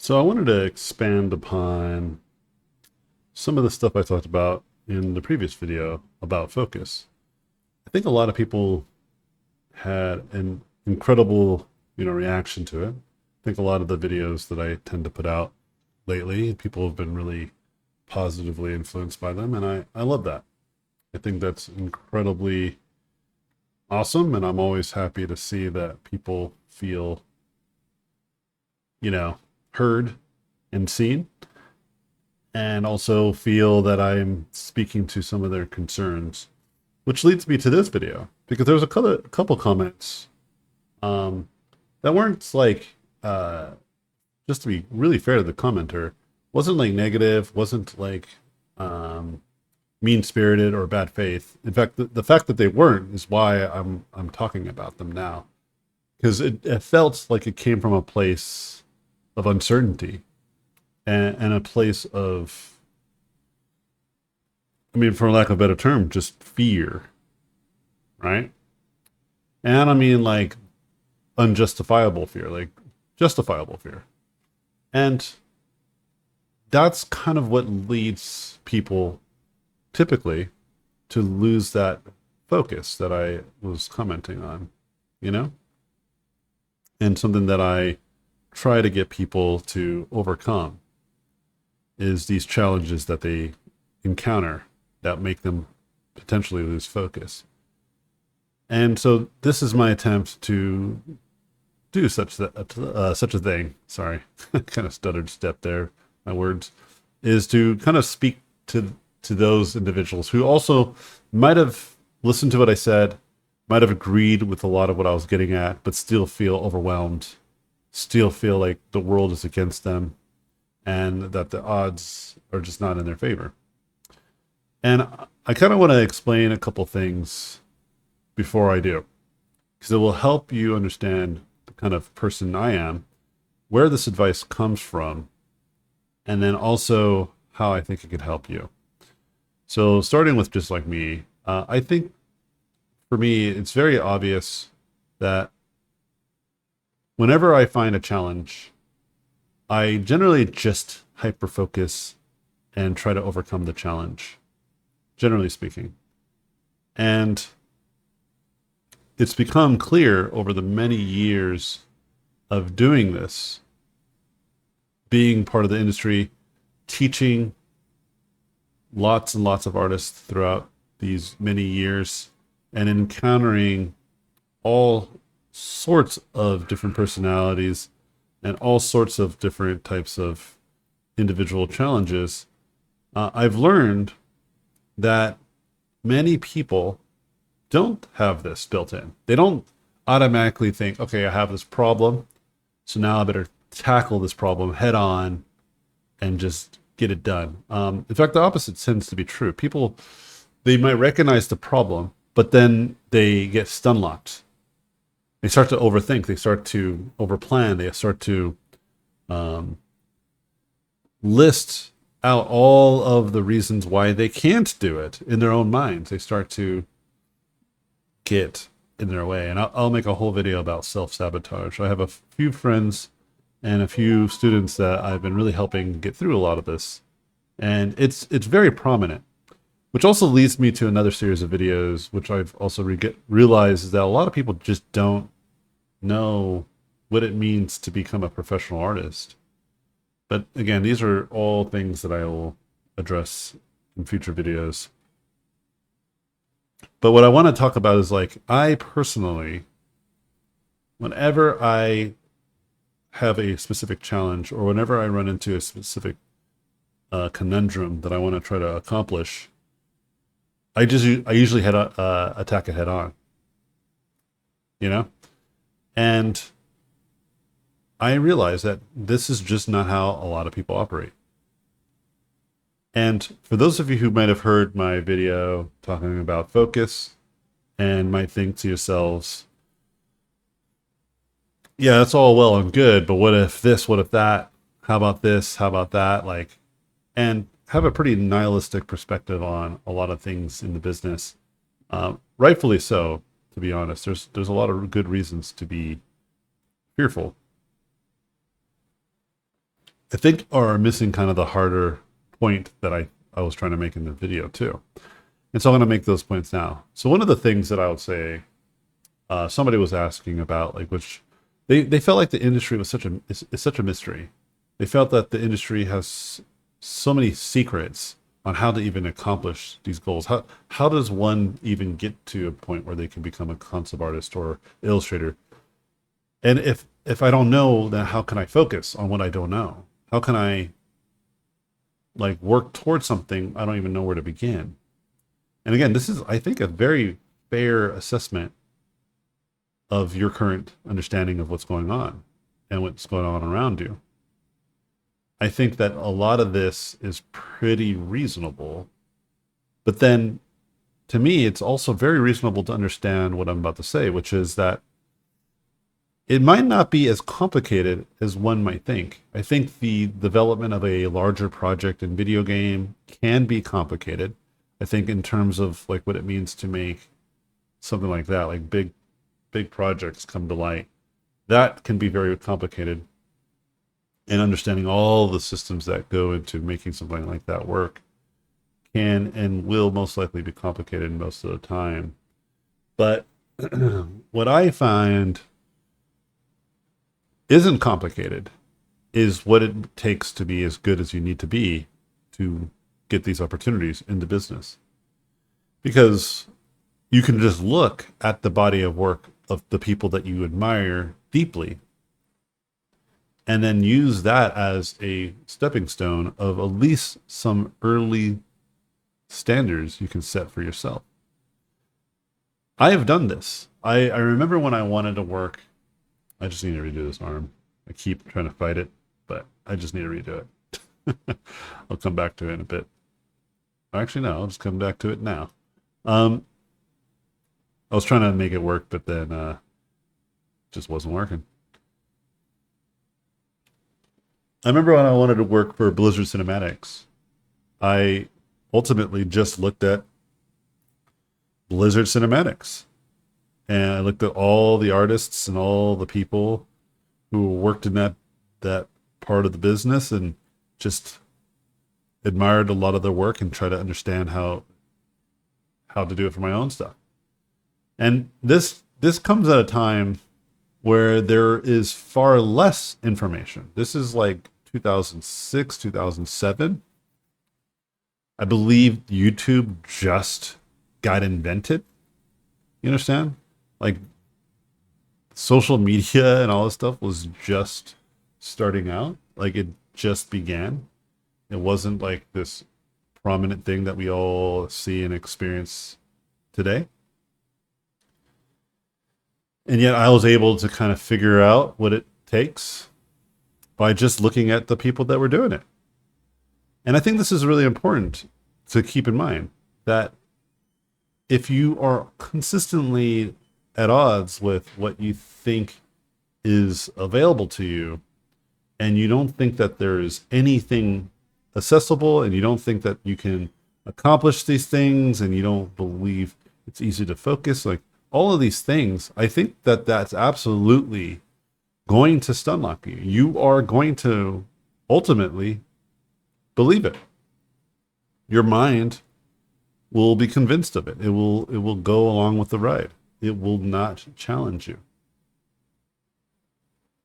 So I wanted to expand upon some of the stuff I talked about in the previous video about focus. I think a lot of people had an incredible, reaction to it. I think a lot of the videos that I tend to put out lately, people have been really positively influenced by them, and I love that. I think that's incredibly awesome, and I'm always happy to see that people feel, you know, heard and seen, and also feel that I'm speaking to some of their concerns, which leads me to this video because there was a couple comments um, that weren't like, just to be really fair to the commenter, wasn't like negative, wasn't like um, mean spirited or bad faith. In fact, the fact that they weren't is why I'm talking about them now, because it felt like it came from a place of uncertainty and a place of, I mean, for lack of a better term, just fear, right? And I mean like unjustifiable fear, like justifiable fear. And that's kind of what leads people typically to lose that focus that I was commenting on, you know? And something that I try to get people to overcome is these challenges that they encounter that make them potentially lose focus. And so this is my attempt to do such a thing. Sorry, kind of stuttered step there. My words is to kind of speak to those individuals who also might have listened to what I said, might have agreed with a lot of what I was getting at, but still feel overwhelmed, still feel like the world is against them, and that the odds are just not in their favor. And I kind of want to explain a couple things before I do, because it will help you understand the kind of person I am, where this advice comes from, and then also how I think it could help you. So, starting with just like me, I think for me, it's very obvious that whenever I find a challenge, I generally just hyper focus and try to overcome the challenge, generally speaking. And it's become clear over the many years of doing this, being part of the industry, teaching lots and lots of artists throughout these many years, and encountering all sorts of different personalities and all sorts of different types of individual challenges. I've learned that many people don't have this built in. They don't automatically think, okay, I have this problem, so now I better tackle this problem head on and just get it done. In fact, the opposite tends to be true. People, they might recognize the problem, but then they get stun locked. They start to overthink. They start to overplan. They start to um, list out all of the reasons why they can't do it in their own minds. They start to get in their way. And I'll make a whole video about self-sabotage. I have a few friends and a few students that I've been really helping get through a lot of this. And it's very prominent, which also leads me to another series of videos, which I've also realized is that a lot of people just don't know what it means to become a professional artist. But again, these are all things that I will address in future videos. But what I want to talk about is like, I personally, whenever I have a specific challenge or whenever I run into a specific conundrum that I want to try to accomplish, I usually attack it head on, you know? And I realize that this is just not how a lot of people operate. And for those of you who might have heard my video talking about focus and might think to yourselves, yeah, that's all well and good, but what if this, what if that? How about this? How about that? Like, and have a pretty nihilistic perspective on a lot of things in the business. Rightfully so, to be honest. There's a lot of good reasons to be fearful. I think are missing kind of the harder point that I was trying to make in the video too. And so I'm going to make those points now. So one of the things that I would say, somebody was asking about, like, which they felt like the industry was is such a mystery. They felt that the industry has so many secrets on how to even accomplish these goals. How does one even get to a point where they can become a concept artist or illustrator? And if I don't know, then how can I focus on what I don't know? How can I like work towards something I don't even know where to begin? And again, this is, I think, a very fair assessment of your current understanding of what's going on and what's going on around you. I think that a lot of this is pretty reasonable, but then to me, it's also very reasonable to understand what I'm about to say, which is that it might not be as complicated as one might think. I think the development of a larger project in video game can be complicated. I think in terms of like what it means to make something like that, like big projects come to light, that can be very complicated. And understanding all the systems that go into making something like that work can and will most likely be complicated most of the time. But what I find isn't complicated is what it takes to be as good as you need to be to get these opportunities in the business. Because you can just look at the body of work of the people that you admire deeply and then use that as a stepping stone of at least some early standards you can set for yourself. I have done this. I remember when I wanted to work, I just need to redo this arm. I keep trying to fight it, but I just need to redo it. I'll come back to it in a bit. Actually, no, I'll just come back to it now. I was trying to make it work, but then just wasn't working. I remember when I wanted to work for Blizzard Cinematics, I ultimately just looked at Blizzard Cinematics. And I looked at all the artists and all the people who worked in that part of the business and just admired a lot of their work and tried to understand how to do it for my own stuff. And this comes at a time where there is far less information. This is like 2006, 2007. I believe YouTube just got invented. You understand? Like social media and all this stuff was just starting out. Like it just began. It wasn't like this prominent thing that we all see and experience today. And yet I was able to kind of figure out what it takes by just looking at the people that were doing it. And I think this is really important to keep in mind, that if you are consistently at odds with what you think is available to you, and you don't think that there is anything accessible, and you don't think that you can accomplish these things, and you don't believe it's easy to focus, like all of these things, I think that that's absolutely going to stun lock you. You are going to ultimately believe it. Your mind will be convinced of it. It will go along with the ride. It will not challenge you.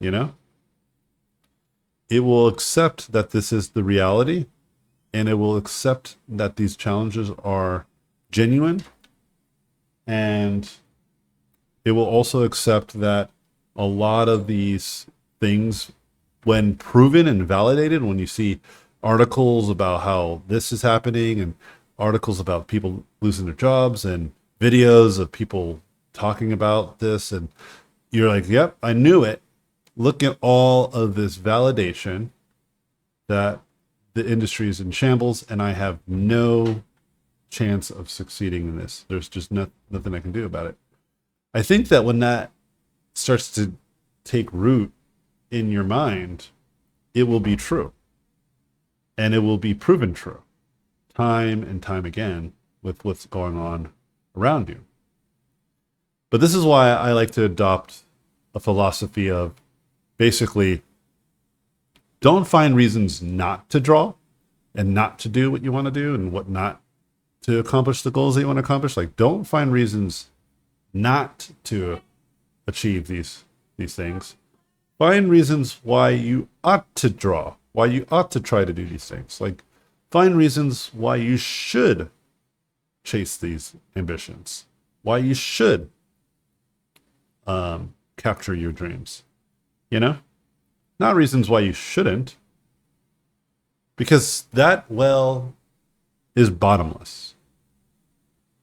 You know? It will accept that this is the reality, and it will accept that these challenges are genuine, and it will also accept that a lot of these things, when proven and validated, when you see articles about how this is happening and articles about people losing their jobs and videos of people talking about this, and you're like, yep, I knew it. Look at all of this validation that the industry is in shambles and I have no chance of succeeding in this. There's just nothing I can do about it. I think that when that starts to take root in your mind, it will be true. And it will be proven true time and time again with what's going on around you. But this is why I like to adopt a philosophy of basically Don't find reasons not to draw and not to do what you want to do and what not to accomplish the goals that you want to accomplish. Like, don't find reasons not to achieve these things. Find reasons why you ought to draw, why you ought to try to do these things. Like, find reasons why you should chase these ambitions, why you should capture your dreams. You know, not reasons why you shouldn't, because that well is bottomless,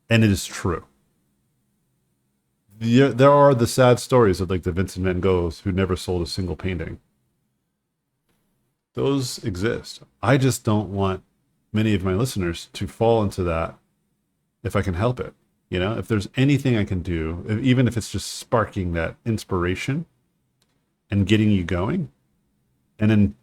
and it is true. There are the sad stories of like the Vincent van Goghs who never sold a single painting. Those exist. I just don't want many of my listeners to fall into that if I can help it. You know, if there's anything I can do, even if it's just sparking that inspiration and getting you going, and then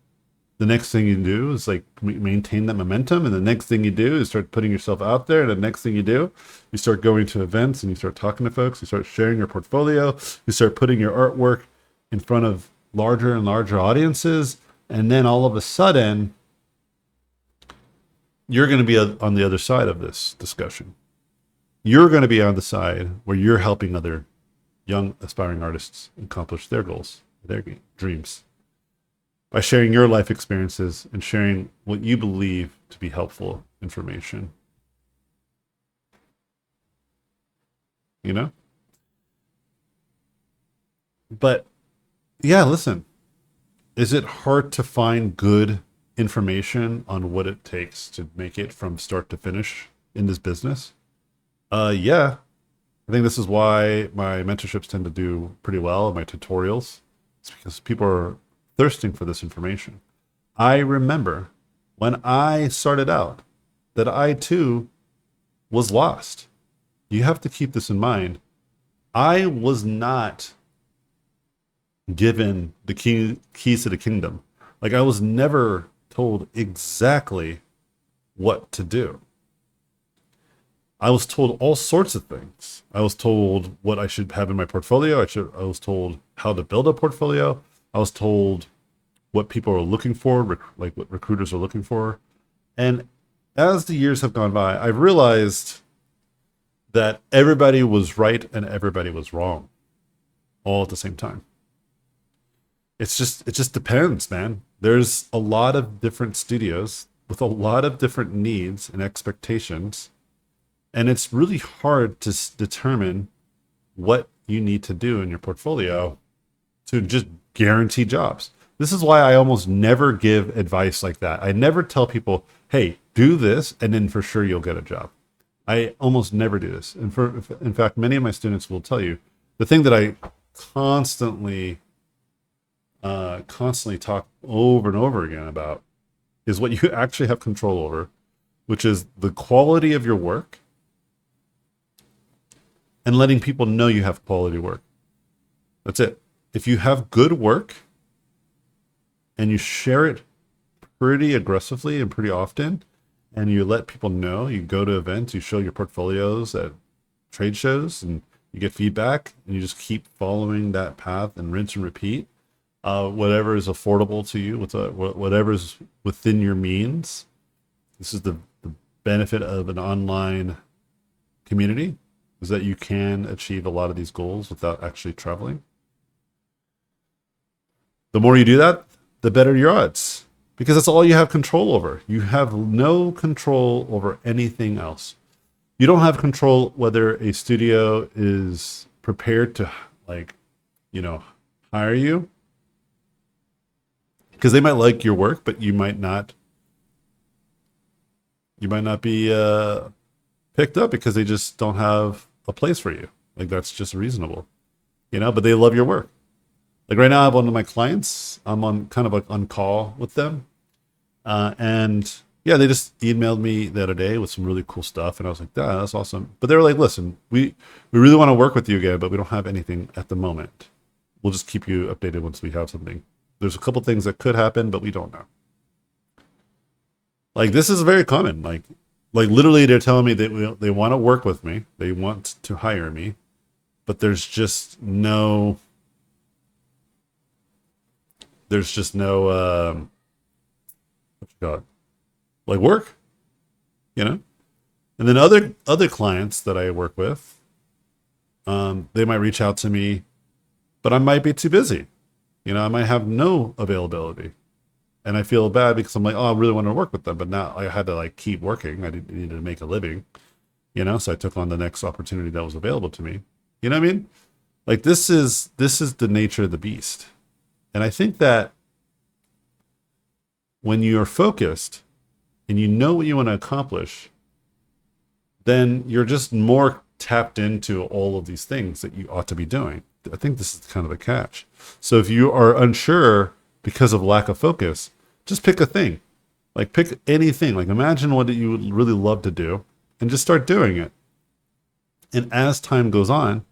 the next thing you do is like maintain that momentum, and the next thing you do is start putting yourself out there, and the next thing you do, you start going to events and you start talking to folks, you start sharing your portfolio, you start putting your artwork in front of larger and larger audiences, and then all of a sudden you're going to be on the other side of this discussion. You're going to be on the side where you're helping other young aspiring artists accomplish their goals, their dreams, by sharing your life experiences and sharing what you believe to be helpful information. You know? But yeah, listen, is it hard to find good information on what it takes to make it from start to finish in this business? Yeah. I think this is why my mentorships tend to do pretty well, my tutorials. It's because people are thirsting for this information. I remember when I started out that I too was lost. You have to keep this in mind. I was not given the keys to the kingdom. Like, I was never told exactly what to do. I was told all sorts of things. I was told what I should have in my portfolio. I was told how to build a portfolio. I was told what people are looking for, like what recruiters are looking for. And as the years have gone by, I've realized that everybody was right and everybody was wrong all at the same time. It just depends, man. There's a lot of different studios with a lot of different needs and expectations. And it's really hard to determine what you need to do in your portfolio to just guarantee jobs. This is why I almost never give advice like that. I never tell people, hey, do this, and then for sure you'll get a job. I almost never do this. And in fact, many of my students will tell you, the thing that I constantly talk over and over again about is what you actually have control over, which is the quality of your work and letting people know you have quality work. That's it. If you have good work and you share it pretty aggressively and pretty often, and you let people know, you go to events, you show your portfolios at trade shows, and you get feedback, and you just keep following that path and rinse and repeat, whatever is affordable to you, whatever is within your means. This is the benefit of an online community, is that you can achieve a lot of these goals without actually traveling. The more you do that, the better your odds, because that's all you have control over. You have no control over anything else. You don't have control whether a studio is prepared to, like, hire you, because they might like your work, but you might not be picked up because they just don't have a place for you. Like, that's just reasonable, but they love your work. Like right now I have one of my clients, I'm on kind of on call with them. And yeah, they just emailed me the other day with some really cool stuff. And I was like, that's awesome. But they were like, listen, we really want to work with you again, but we don't have anything at the moment. We'll just keep you updated once we have something. There's a couple things that could happen, but we don't know. Like, this is very common. Like literally they're telling me that they want to work with me. They want to hire me, but there's just no God, like work, you know? And then other clients that I work with, they might reach out to me, but I might be too busy. You know, I might have no availability. And I feel bad because I'm like, oh, I really want to work with them. But now I had to like keep working. I needed to make a living, you know, so I took on the next opportunity that was available to me. You know what I mean? Like this is the nature of the beast. And I think that when you're focused and you know what you want to accomplish, then you're just more tapped into all of these things that you ought to be doing. I think this is kind of the catch. So if you are unsure because of lack of focus, just pick a thing. Like pick anything. Like imagine what you would really love to do and just start doing it. And as time goes on,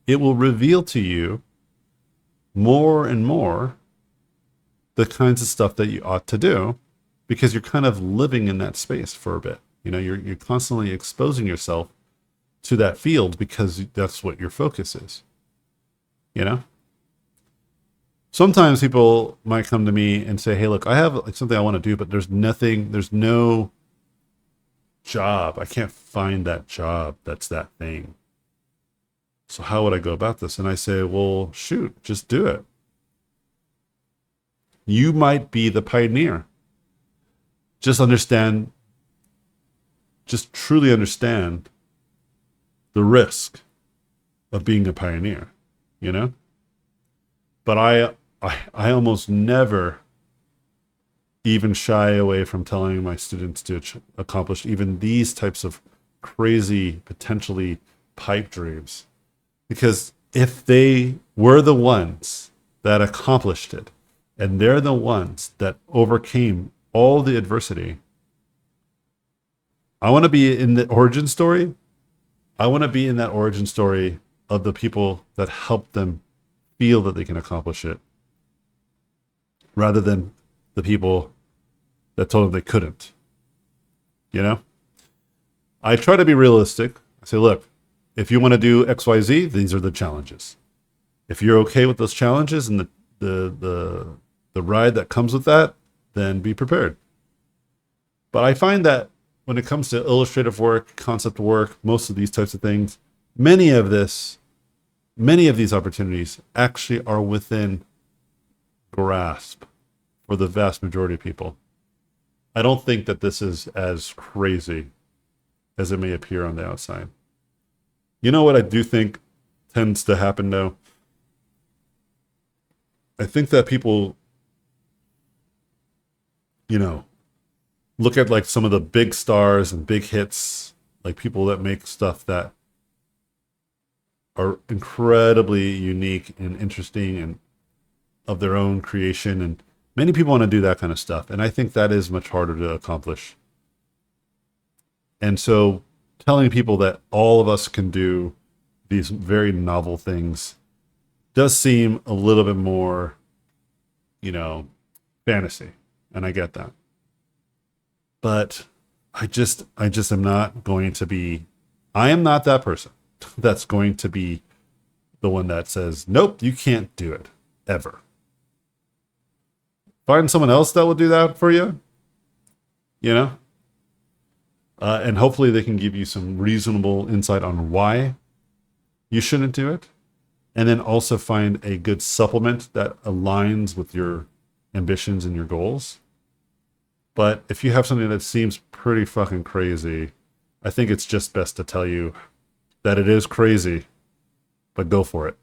it will reveal to you more and more the kinds of stuff that you ought to do because you're kind of living in that space for a bit. You know, you're constantly exposing yourself to that field because that's what your focus is. You know? Sometimes people might come to me and say, hey, look, I have like something I want to do, but there's no job. I can't find that job that's that thing. So how would I go about this? And I say, well, shoot, just do it. You might be the pioneer. Just truly understand the risk of being a pioneer, you know? But I almost never even shy away from telling my students to accomplish even these types of crazy, potentially pipe dreams. Because if they were the ones that accomplished it, and they're the ones that overcame all the adversity, I want to be in the origin story. I want to be in that origin story of the people that helped them feel that they can accomplish it, rather than the people that told them they couldn't. You know? I try to be realistic. I say, look, if you want to do XYZ, these are the challenges. If you're okay with those challenges and the ride that comes with that, then be prepared. But I find that when it comes to illustrative work, concept work, most of these types of things, many of these opportunities actually are within grasp for the vast majority of people. I don't think that this is as crazy as it may appear on the outside. You know what I do think tends to happen though? I think that people, you know, look at like some of the big stars and big hits, like people that make stuff that are incredibly unique and interesting and of their own creation. And many people want to do that kind of stuff. And I think that is much harder to accomplish. And so telling people that all of us can do these very novel things does seem a little bit more, you know, fantasy. And I get that. But I just am not going to be, I am not that person that's going to be the one that says, nope, you can't do it ever. Find someone else that will do that for you, you know? And hopefully they can give you some reasonable insight on why you shouldn't do it. And then also find a good supplement that aligns with your ambitions and your goals. But if you have something that seems pretty fucking crazy, I think it's just best to tell you that it is crazy, but go for it.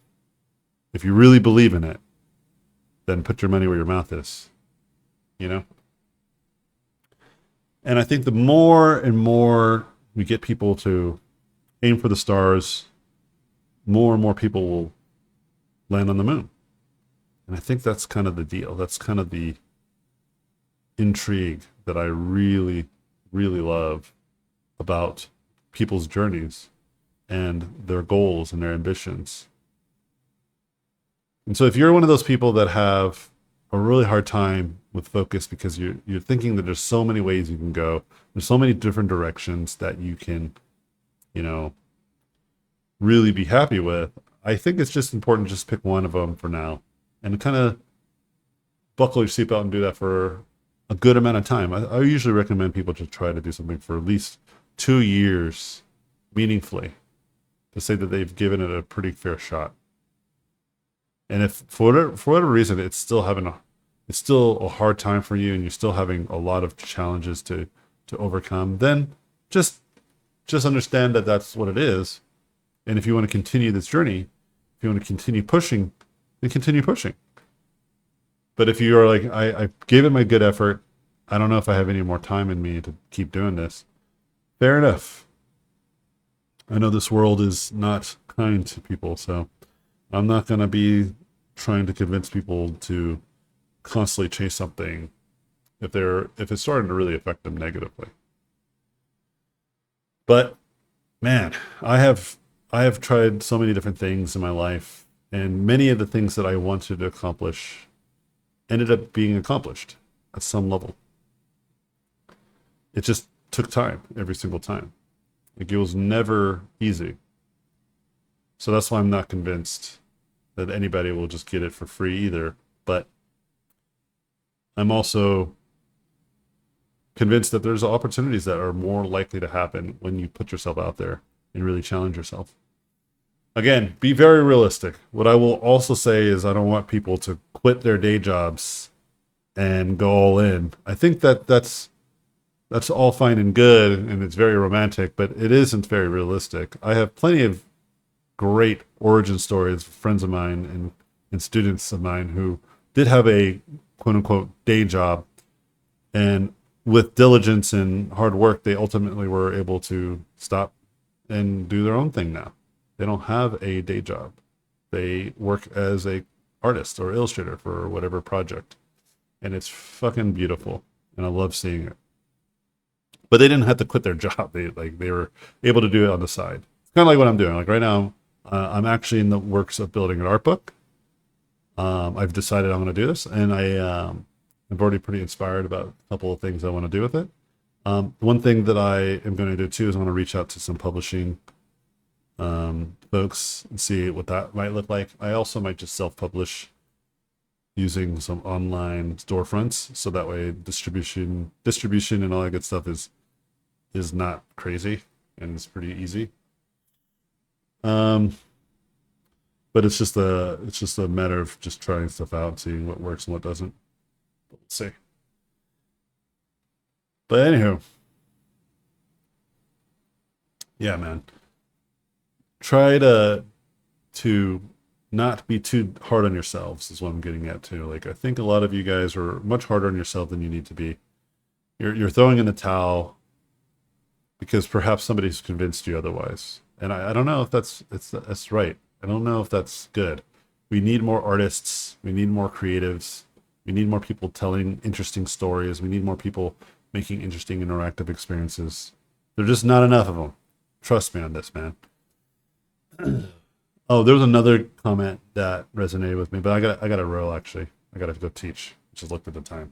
If you really believe in it, then put your money where your mouth is, you know? And I think the more and more we get people to aim for the stars, more and more people will land on the moon. And I think that's kind of the deal. That's kind of the intrigue that I really, really love about people's journeys and their goals and their ambitions. And so if you're one of those people that have a really hard time with focus because you're thinking that there's so many ways you can go, there's so many different directions that you can, you know, really be happy with, I think it's just important to just pick one of them for now and kind of buckle your seatbelt and do that for a good amount of time. I usually recommend people to try to do something for at least 2 years meaningfully to say that they've given it a pretty fair shot. And if for whatever reason it's still a hard time for you and you're still having a lot of challenges to overcome, then just understand that that's what it is. And if you want to continue this journey, if you want to continue pushing, then continue pushing. But if you are like, I gave it my good effort, I don't know if I have any more time in me to keep doing this, fair enough. I know this world is not kind to people, so I'm not going to be trying to convince people to constantly chase something if it's starting to really affect them negatively. But man, I have tried so many different things in my life, and many of the things that I wanted to accomplish ended up being accomplished at some level. It just took time every single time. Like, it was never easy. So that's why I'm not convinced that anybody will just get it for free either. But I'm also convinced that there's opportunities that are more likely to happen when you put yourself out there and really challenge yourself. Again, be very realistic. What I will also say is I don't want people to quit their day jobs and go all in. I think that that's all fine and good, and it's very romantic, but it isn't very realistic. I have plenty of great origin stories, friends of mine and students of mine who did have a quote unquote day job, and with diligence and hard work, they ultimately were able to stop and do their own thing now. They don't have a day job. They work as a artist or illustrator for whatever project. And it's fucking beautiful. And I love seeing it. But they didn't have to quit their job. They were able to do it on the side. It's kind of like what I'm doing. Like right now, I'm actually in the works of building an art book. I've decided I'm going to do this, and I'm already pretty inspired about a couple of things I want to do with it. One thing that I am going to do too is I want to reach out to some publishing folks and see what that might look like. I also might just self-publish using some online storefronts, so that way distribution and all that good stuff is not crazy and it's pretty easy. But it's just a matter of just trying stuff out, seeing what works and what doesn't. But we'll see. But anywho, yeah, man. Try to not be too hard on yourselves is what I'm getting at too. Like, I think a lot of you guys are much harder on yourself than you need to be. You're throwing in the towel because perhaps somebody's convinced you otherwise. And I don't know if that's right. I don't know if that's good. We need more artists. We need more creatives. We need more people telling interesting stories. We need more people making interesting interactive experiences. There's just not enough of them. Trust me on this, man. Oh, there was another comment that resonated with me, but I got to roll actually. I got to go teach. Just looked at the time.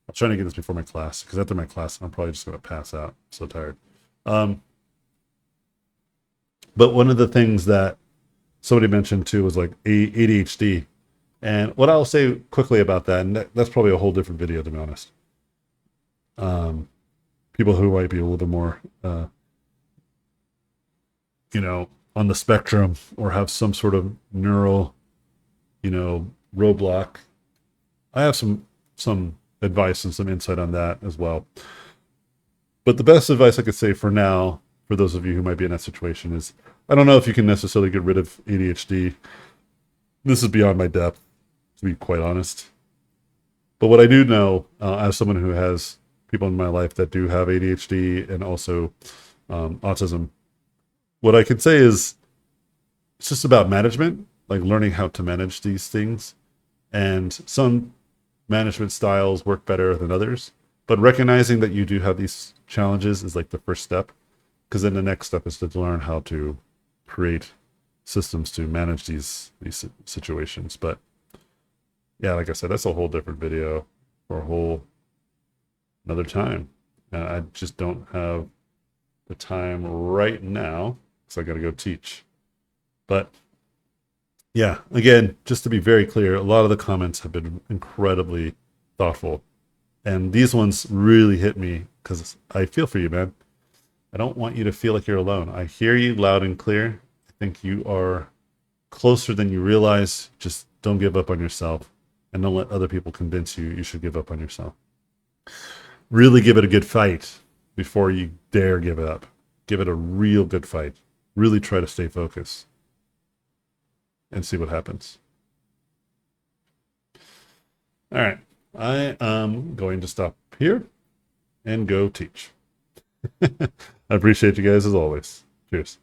I'm trying to get this before my class, because after my class, I'm probably just going to pass out. I'm so tired. But one of the things that somebody mentioned too was like ADHD. And what I'll say quickly about that, and that's probably a whole different video, to be honest. People who might be a little bit more, on the spectrum or have some sort of neural, roadblock. I have some advice and some insight on that as well. But the best advice I could say for now, for those of you who might be in that situation, is I don't know if you can necessarily get rid of ADHD. This is beyond my depth, to be quite honest. But what I do know, as someone who has people in my life that do have ADHD and also autism, what I could say is it's just about management, like learning how to manage these things. And some management styles work better than others. But recognizing that you do have these challenges is like the first step, because then the next step is to learn how to create systems to manage these situations. But yeah, like I said, that's a whole different video for another time. I just don't have the time right now, because I got to go teach. But yeah, again, just to be very clear, a lot of the comments have been incredibly thoughtful And these ones really hit me because I feel for you, man. I don't want you to feel like you're alone. I hear you loud and clear. I think you are closer than you realize. Just don't give up on yourself, and don't let other people convince you should give up on yourself. Really give it a good fight before you dare give it up. Give it a real good fight. Really try to stay focused and see what happens. All right. I am going to stop here and go teach. I appreciate you guys as always. Cheers.